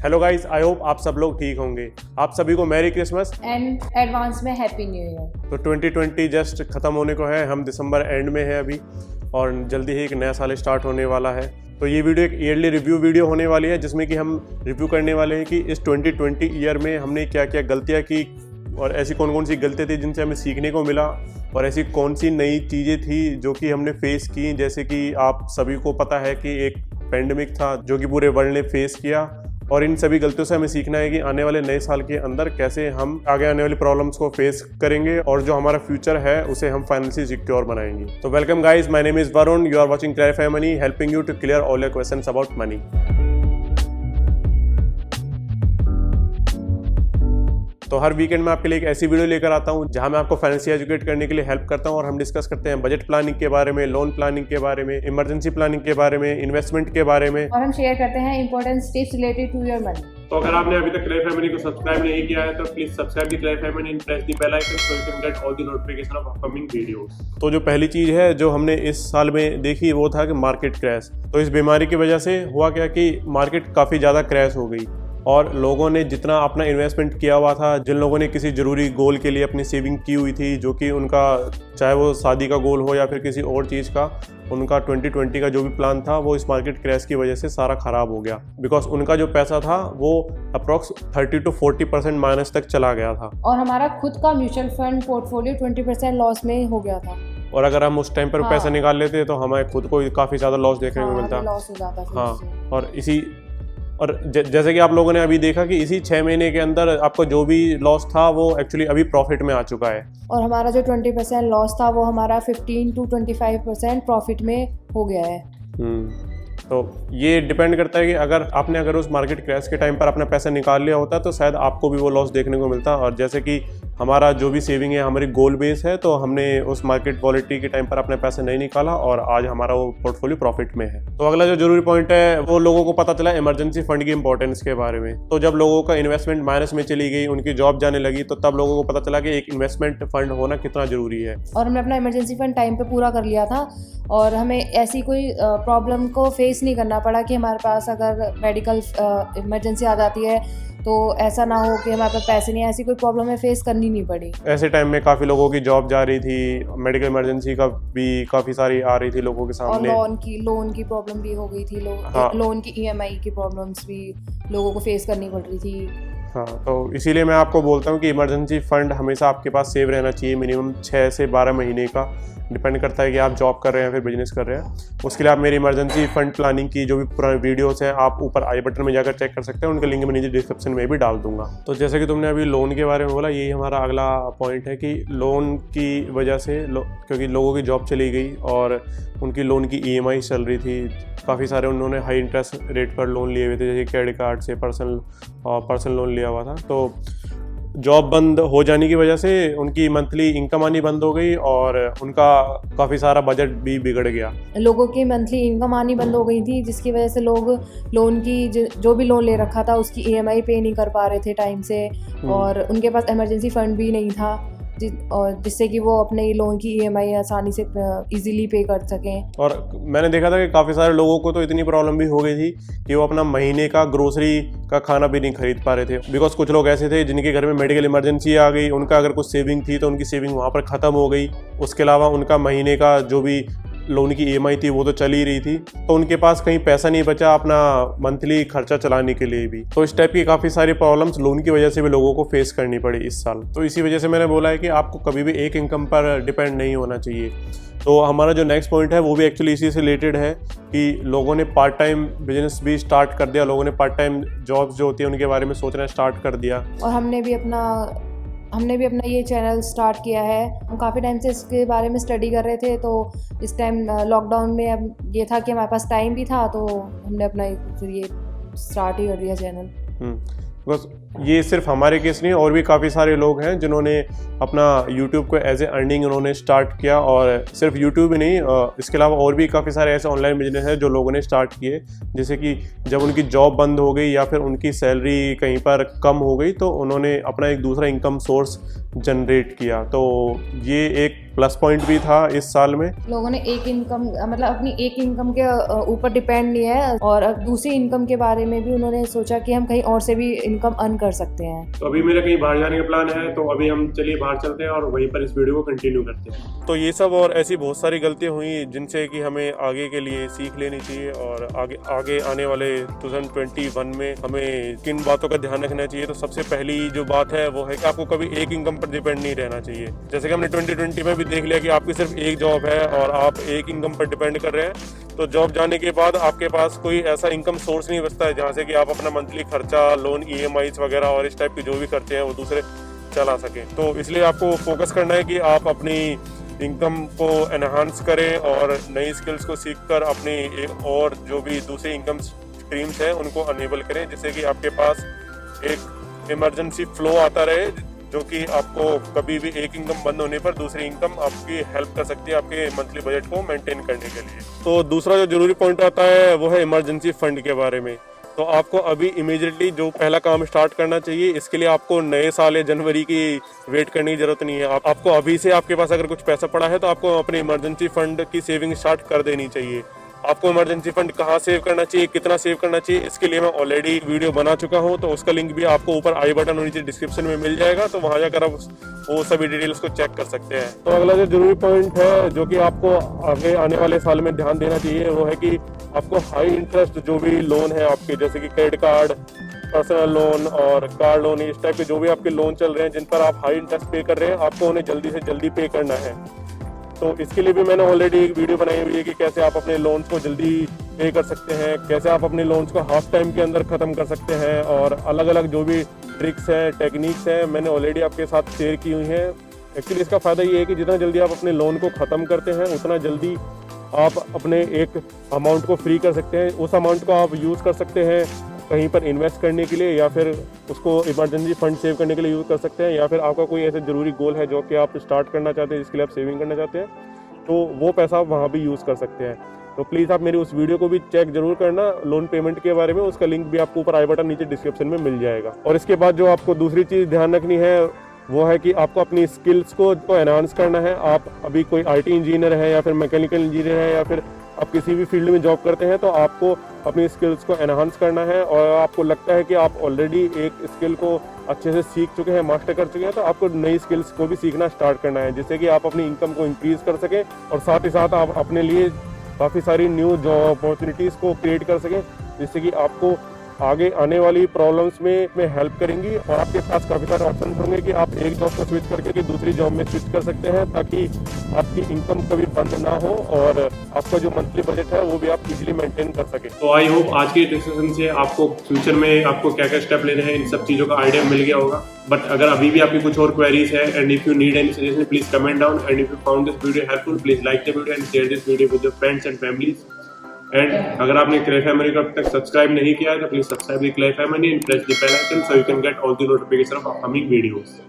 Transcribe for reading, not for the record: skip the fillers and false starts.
Hello guys, I hope आप सब लोग ठीक होंगे। आप सभी को मैरी क्रिसमस एंड एडवांस में हैप्पी न्यू ईयर। तो 2020 जस्ट खत्म होने को है। हम दिसंबर एंड में है अभी और जल्दी ही एक नया साल स्टार्ट होने वाला है। तो ये वीडियो एक ईयरली रिव्यू वीडियो होने वाली है, जिसमें कि हम रिव्यू करने वाले हैं कि इस 2020 ईयर में हमने क्या क्या गलतियाँ की और ऐसी कौन कौन सी गलतियाँ थी जिनसे हमें सीखने को मिला और ऐसी कौन सी नई चीज़ें थी जो कि हमने फेस की। जैसे कि आप सभी को पता है कि एक पेंडेमिक था जो कि पूरे वर्ल्ड ने फेस किया और इन सभी गलतियों से हमें सीखना है कि आने वाले नए साल के अंदर कैसे हम आगे आने वाली प्रॉब्लम्स को फेस करेंगे और जो हमारा फ्यूचर है उसे हम फाइनेंशियली सिक्योर बनाएंगे। तो welcome guys, my name is Varun, you are watching Clarify Money, helping you to clear all your questions about money. तो हर वीकेंड में आपके लिए एक ऐसी वीडियो लेकर आता हूं जहां मैं आपको फाइनेंशियल एजुकेट करने के लिए हेल्प करता हूं और हम डिस्कस करते हैं बजट प्लानिंग के बारे में, लोन प्लानिंग के बारे में, इमरजेंसी प्लानिंग के बारे में, इन्वेस्टमेंट के बारे में, और हम शेयर करते हैं important tips related to your money. तो अगर आपने अभी तक क्लैरिफाई मनी को सब्सक्राइब नहीं किया है तो please subscribe the Clarify Money and press the bell icon so you can get all the notification of upcoming videos. तो जो पहली चीज है जो हमने इस साल में देखी वो था कि मार्केट क्रैश। तो इस बीमारी की वजह से हुआ क्या कि मार्केट काफी ज्यादा क्रैश हो गई और लोगों ने जितना अपना इन्वेस्टमेंट किया हुआ था, जिन लोगों ने किसी ज़रूरी गोल के लिए अपनी सेविंग की हुई थी, जो कि उनका चाहे वो शादी का गोल हो या फिर किसी और चीज़ का, उनका 2020 का जो भी प्लान था वो इस मार्केट क्रैश की वजह से सारा ख़राब हो गया। बिकॉज उनका जो पैसा था वो अप्रॉक्स 30 to 40% माइनस तक चला गया था और हमारा खुद का म्यूचुअल फंड पोर्टफोलियो 20% लॉस में हो गया था। और अगर हम उस टाइम पर पैसा निकाल लेते तो हमें खुद को काफ़ी ज़्यादा लॉस देखने को मिलता। लॉस हो जाता फिर हाँ, और जैसे कि आप लोगों ने अभी देखा कि इसी 6 महीने के अंदर आपको जो भी लॉस था वो एक्चुअली अभी प्रॉफिट में आ चुका है। और हमारा जो 20% लॉस था वो हमारा 15 to 25% प्रॉफिट में हो गया है। तो ये डिपेंड करता है कि अगर उस मार्केट क्रैश के टाइम पर अपना पैसा निकाल लिया होता तो शायद आपको भी वो लॉस देखने को मिलता। और जैसे कि हमारा जो भी सेविंग है हमारी गोल बेस है, तो हमने उस मार्केट वॉलेटिलिटी के टाइम पर अपना पैसा नहीं निकाला और आज हमारा वो पोर्टफोलियो प्रॉफिट में है। तो अगला जो जरूरी पॉइंट है वो लोगों को पता चला इमरजेंसी फंड की इंपॉर्टेंस के बारे में। तो जब लोगों का इन्वेस्टमेंट माइनस में चली गई, उनकी जॉब जाने लगी, तो तब लोगों को पता चला कि एक इन्वेस्टमेंट फंड होना कितना जरूरी है। और हमने अपना इमरजेंसी फंड टाइम पे पूरा कर लिया था और हमें ऐसी कोई प्रॉब्लम को फेस नहीं करना पड़ा कि हमारे पास अगर मेडिकल इमरजेंसी आ जाती है तो ऐसा ना हो कि हमारे पास पैसे नहीं, ऐसी कोई प्रॉब्लम है फेस करनी नहीं पड़ी। ऐसे टाइम में काफ़ी लोगों की जॉब जा रही थी, मेडिकल इमरजेंसी का भी काफ़ी सारी आ रही थी लोगों के सामने, और लोन की प्रॉब्लम भी हो गई थी, लोन की EMI की प्रॉब्लम्स भी लोगों को फेस करनी पड़ रही थी। हाँ, तो इसीलिए मैं आपको बोलता हूँ कि इमरजेंसी फंड हमेशा आपके पास सेव रहना चाहिए, मिनिमम 6 से 12 महीने का। डिपेंड करता है कि आप जॉब कर रहे हैं या फिर बिजनेस कर रहे हैं। उसके लिए आप मेरी इमरजेंसी फंड प्लानिंग की जो भी पुराने वीडियोस हैं आप ऊपर आई बटन में जाकर चेक कर सकते हैं, उनका लिंक मैं नीचे डिस्क्रिप्शन में भी डाल दूंगा। तो जैसे कि तुमने अभी लोन के बारे में बोला, यही हमारा अगला पॉइंट है कि लोन की वजह से क्योंकि लोगों की जॉब चली गई और उनकी लोन की EMI चल रही थी, काफ़ी सारे उन्होंने हाई इंटरेस्ट रेट पर लोन लिए हुए थे, जैसे क्रेडिट कार्ड से पर्सनल लोन लिया हुआ था। तो जॉब बंद हो जाने की वजह से उनकी मंथली इनकम आनी बंद हो गई और उनका काफ़ी सारा बजट भी बिगड़ गया। लोगों की मंथली इनकम आनी बंद हो गई थी, जिसकी वजह से लोग लोन की जो भी लोन ले रखा था उसकी EMI पे नहीं कर पा रहे थे टाइम से और उनके पास इमरजेंसी फंड भी नहीं था और जिससे कि वो अपने लोन की EMI आसानी से इजीली पे कर सकें। और मैंने देखा था कि काफ़ी सारे लोगों को तो इतनी प्रॉब्लम भी हो गई थी कि वो अपना महीने का ग्रोसरी का खाना भी नहीं खरीद पा रहे थे। बिकॉज कुछ लोग ऐसे थे जिनके घर में मेडिकल इमरजेंसी आ गई, उनका अगर कुछ सेविंग थी तो उनकी सेविंग वहाँ पर ख़त्म हो गई। उसके अलावा उनका महीने का जो भी लोन की EMI थी वो तो चल ही रही थी, तो उनके पास कहीं पैसा नहीं बचा अपना मंथली खर्चा चलाने के लिए भी। तो इस टाइप की काफ़ी सारी प्रॉब्लम्स लोन की वजह से भी लोगों को फेस करनी पड़ी इस साल। तो इसी वजह से मैंने बोला है कि आपको कभी भी एक इनकम पर डिपेंड नहीं होना चाहिए। तो हमारा जो नेक्स्ट पॉइंट है वो भी एक्चुअली इसी से रिलेटेड है कि लोगों ने पार्ट टाइम बिजनेस भी स्टार्ट कर दिया, लोगों ने पार्ट टाइम जॉब्स जो होती है उनके बारे में सोचना स्टार्ट कर दिया। और हमने भी अपना ये चैनल स्टार्ट किया है। हम काफ़ी टाइम से इसके बारे में स्टडी कर रहे थे, तो इस टाइम लॉकडाउन में अब ये था कि हमारे पास टाइम भी था तो हमने अपना ये स्टार्ट ही कर दिया चैनल। बस ये सिर्फ हमारे केस नहीं, और भी काफ़ी सारे लोग हैं जिन्होंने अपना YouTube को एज ए अर्निंग उन्होंने स्टार्ट किया। और सिर्फ YouTube ही नहीं, इसके अलावा और भी काफ़ी सारे ऐसे ऑनलाइन बिजनेस हैं जो लोगों ने स्टार्ट किए। जैसे कि जब उनकी जॉब बंद हो गई या फिर उनकी सैलरी कहीं पर कम हो गई तो उन्होंने अपना एक दूसरा इनकम सोर्स जनरेट किया। तो ये एक प्लस पॉइंट भी था इस साल में। लोगों ने एक इनकम मतलब अपनी एक इनकम के ऊपर डिपेंड नहीं है, और अब दूसरी इनकम के बारे में भी उन्होंने सोचा कि हम कहीं और से भी इनकम अर्न कर सकते हैं। तो अभी मेरा कहीं बाहर जाने का प्लान है, तो अभी हम चलिए बाहर चलते हैं और वहीं पर इस वीडियो को कंटिन्यू करते हैं। तो ये सब और ऐसी बहुत सारी गलतियां हुई जिनसे कि हमें आगे के लिए सीख लेनी चाहिए, और आगे आने वाले 2021 में हमें किन बातों का ध्यान रखना चाहिए। तो सबसे पहली जो बात है वो है कि आपको कभी एक इनकम पर डिपेंड नहीं रहना चाहिए। जैसे कि हमने 2020 में भी देख लिया कि आपकी सिर्फ एक जॉब है और आप एक इनकम पर डिपेंड कर रहे हैं, तो जॉब जाने के बाद आपके पास कोई ऐसा इनकम सोर्स नहीं बचता है जहाँ से कि आप अपना मंथली खर्चा, लोन, EMIs वगैरह और इस टाइप के जो भी खर्चे हैं वो दूसरे चला सकें। तो इसलिए आपको फोकस करना है कि आप अपनी इनकम को एनहांस करें और नई स्किल्स को सीखकर अपनी और जो भी दूसरी इनकम स्ट्रीम्स हैं उनको अनेबल करें, जिससे कि आपके पास एक इमरजेंसी फ्लो आता रहे, जो कि आपको कभी भी एक इनकम बंद होने पर दूसरी इनकम आपकी हेल्प कर सकती है आपके मंथली बजट को मेंटेन करने के लिए। तो दूसरा जो जरूरी पॉइंट आता है वो है इमरजेंसी फंड के बारे में। तो आपको अभी इमीडिएटली जो पहला काम स्टार्ट करना चाहिए, इसके लिए आपको नए साल या जनवरी की वेट करने की जरूरत नहीं है। आपको अभी से आपके पास अगर कुछ पैसा पड़ा है तो आपको अपने इमरजेंसी फंड की सेविंग स्टार्ट कर देनी चाहिए। आपको इमरजेंसी फंड कहाँ सेव करना चाहिए, कितना सेव करना चाहिए, इसके लिए मैं ऑलरेडी वीडियो बना चुका हूँ, तो उसका लिंक भी आपको ऊपर आई बटन और नीचे डिस्क्रिप्शन में मिल जाएगा, तो वहाँ जाकर आप वो सभी डिटेल्स को चेक कर सकते हैं। तो अगला जो जरूरी पॉइंट है जो कि आपको आगे आने वाले साल में ध्यान देना चाहिए वो है कि आपको हाई इंटरेस्ट जो भी लोन है आपके, जैसे कि क्रेडिट कार्ड, पर्सनल लोन और कार लोन, इस टाइप के जो भी आपके लोन चल रहे हैं जिन पर आप हाई इंटरेस्ट पे कर रहे हैं, आपको उन्हें जल्दी से जल्दी पे करना है। तो इसके लिए भी मैंने ऑलरेडी एक वीडियो बनाई हुई है कि कैसे आप अपने लोन्स को जल्दी पे कर सकते हैं, कैसे आप अपने लोन्स को हाफ टाइम के अंदर ख़त्म कर सकते हैं, और अलग अलग जो भी ट्रिक्स हैं, टेक्निक्स हैं, मैंने ऑलरेडी आपके साथ शेयर की हुई हैं। एक्चुअली इसका फ़ायदा ये है कि जितना जल्दी आप अपने लोन को ख़त्म करते हैं उतना जल्दी आप अपने एक अमाउंट को फ्री कर सकते हैं। उस अमाउंट को आप यूज़ कर सकते हैं कहीं पर इन्वेस्ट करने के लिए, या फिर उसको इमरजेंसी फंड सेव करने के लिए यूज़ कर सकते हैं, या फिर आपका कोई ऐसे ज़रूरी गोल है जो कि आप स्टार्ट करना चाहते हैं, जिसके लिए आप सेविंग करना चाहते हैं, तो वो पैसा आप वहाँ भी यूज़ कर सकते हैं। तो प्लीज़ आप मेरी उस वीडियो को भी चेक जरूर करना लोन पेमेंट के बारे में, उसका लिंक भी आपको ऊपर आई बटन नीचे डिस्क्रिप्शन में मिल जाएगा। और इसके बाद जो आपको दूसरी चीज़ ध्यान रखनी है वो है कि आपको अपनी स्किल्स को एनहांस करना है। आप अभी कोई IT इंजीनियर है या फिर मैकेनिकल इंजीनियर है या फिर आप किसी भी फील्ड में जॉब करते हैं, तो आपको अपनी स्किल्स को एनहांस करना है, और आपको लगता है कि आप ऑलरेडी एक स्किल को अच्छे से सीख चुके हैं, मास्टर कर चुके हैं, तो आपको नई स्किल्स को भी सीखना स्टार्ट करना है, जिससे कि आप अपनी इनकम को इंक्रीज कर सकें और साथ ही साथ आप अपने लिए काफ़ी सारी न्यू जॉब अपॉर्चुनिटीज़ को क्रिएट कर सकें, जिससे कि आपको आगे आने वाली प्रॉब्लम्स में हेल्प करेंगी। और आपके पास काफ़ी सारे ऑप्शन होंगे कि आप एक जॉब को स्विच करके कि दूसरी जॉब में स्विच कर सकते हैं, ताकि आपकी इनकम कभी बंद ना हो और आपका जो मंथली बजट है वो भी आप इजीली मेंटेन कर सकें। तो आई होप आज के डिस्कशन से आपको फ्यूचर में आपको क्या क्या स्टेप लेने हैं इन सब चीज़ों का आइडिया मिल गया होगा। बट अगर अभी भी आपकी कुछ और क्वेरीज है, and if you need any suggestion please comment down, and if you found this video helpful please like the video and share this video with your friends and families. And अगर आपने clay family को अब तक subscribe नहीं किया है तो please subscribe the clay family and press the bell icon so you can get all the notification of upcoming videos.